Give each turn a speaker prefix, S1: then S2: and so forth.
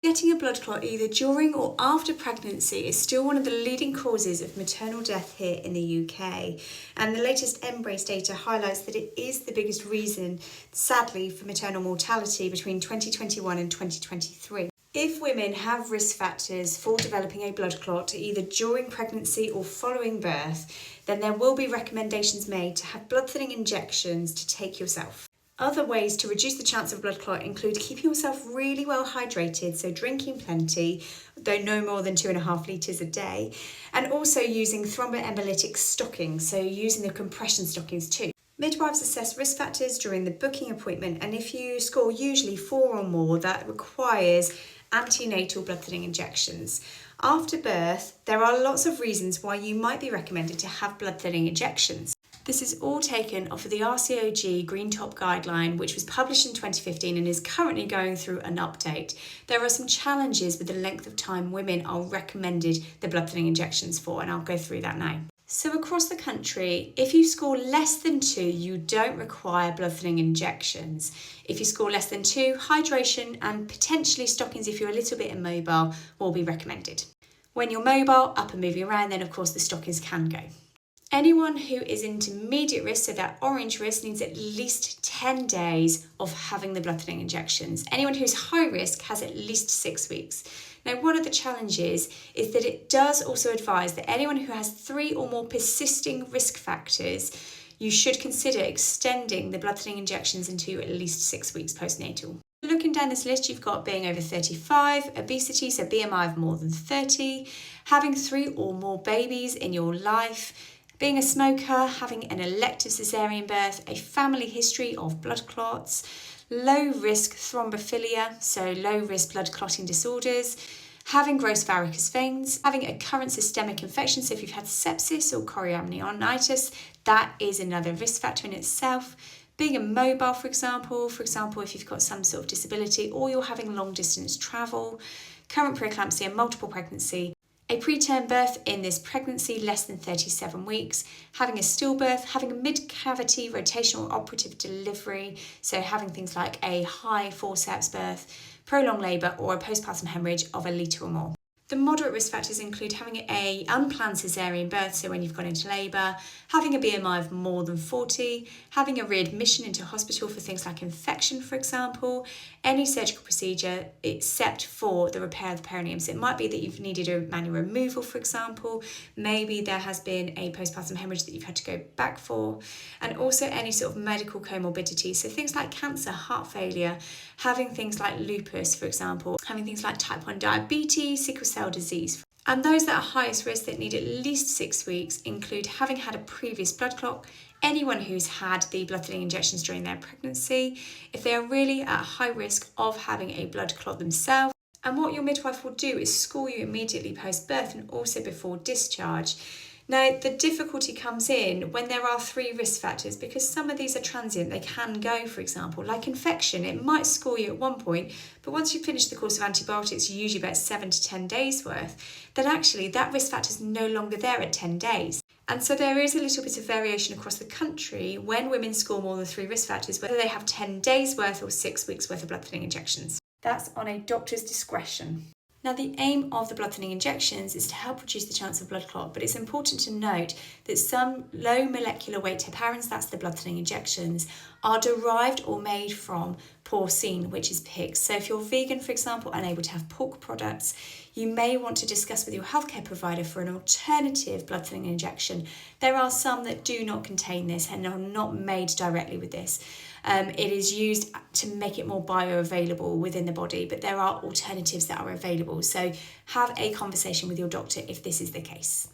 S1: Getting a blood clot either during or after pregnancy is still one of the leading causes of maternal death here in the UK. And the latest Embrace data highlights that it is the biggest reason, sadly, for maternal mortality between 2021 and 2023. If women have risk factors for developing a blood clot either during pregnancy or following birth, then there will be recommendations made to have blood thinning injections to take yourself. Other ways to reduce the chance of blood clot include keeping yourself really well hydrated, so drinking plenty, though no more than 2.5 litres a day, and also using thromboembolytic stockings, so using the compression stockings too. Midwives assess risk factors during the booking appointment, and if you score usually 4 or more, that requires antenatal blood thinning injections. After birth, there are lots of reasons why you might be recommended to have blood thinning injections. This is all taken off of the RCOG Green Top Guideline, which was published in 2015 and is currently going through an update. There are some challenges with the length of time women are recommended the blood thinning injections for, and I'll go through that now. So across the country, if you score less than 2, you don't require blood thinning injections. If you score less than 2, hydration and potentially stockings if you're a little bit immobile will be recommended. When you're mobile, up and moving around, then of course the stockings can go. Anyone who is intermediate risk, so that orange risk, needs at least 10 days of having the blood thinning injections. Anyone who's high risk has at least 6 weeks. Now, one of the challenges is that it does also advise that anyone who has 3 or more persisting risk factors, you should consider extending the blood thinning injections into at least 6 weeks postnatal. Looking down this list, you've got being over 35, obesity, so BMI of more than 30, having 3 or more babies in your life, being a smoker, having an elective caesarean birth, a family history of blood clots, low risk thrombophilia, so low risk blood clotting disorders, having gross varicose veins, having a current systemic infection, so if you've had sepsis or chorioamnionitis, that is another risk factor in itself. Being immobile, for example, if you've got some sort of disability or you're having long distance travel, current preeclampsia, multiple pregnancy, a preterm birth in this pregnancy less than 37 weeks, having a stillbirth, having a mid-cavity rotational operative delivery, so having things like a high forceps birth, prolonged labour or a postpartum hemorrhage of 1 litre or more. The moderate risk factors include having an unplanned caesarean birth, so when you've gone into labour, having a BMI of more than 40, having a readmission into hospital for things like infection, for example, any surgical procedure except for the repair of the perineum. So it might be that you've needed a manual removal, for example, maybe there has been a postpartum hemorrhage that you've had to go back for, and also any sort of medical comorbidity, so things like cancer, heart failure, having things like lupus, for example, having things like type 1 diabetes, sickle cell disease. And those that are highest risk that need at least 6 weeks include having had a previous blood clot, anyone who's had the blood thinning injections during their pregnancy, if they are really at high risk of having a blood clot themselves. And what your midwife will do is score you immediately post-birth and also before discharge. Now, the difficulty comes in when there are 3 risk factors, because some of these are transient. They can go, for example, like infection. It might score you at one point, but once you finish the course of antibiotics, usually about 7 to 10 days worth, then actually that risk factor is no longer there at 10 days. And so there is a little bit of variation across the country when women score more than 3 risk factors, whether they have 10 days worth or 6 weeks worth of blood thinning injections. That's on a doctor's discretion. Now, the aim of the blood thinning injections is to help reduce the chance of blood clot, but it's important to note that some low molecular weight heparins, that's the blood thinning injections, are derived or made from porcine, which is pigs. So if you're vegan, for example, unable to have pork products, you may want to discuss with your healthcare provider for an alternative blood thinning injection. There are some that do not contain this and are not made directly with this. It is used to make it more bioavailable within the body, but there are alternatives that are available. So have a conversation with your doctor if this is the case.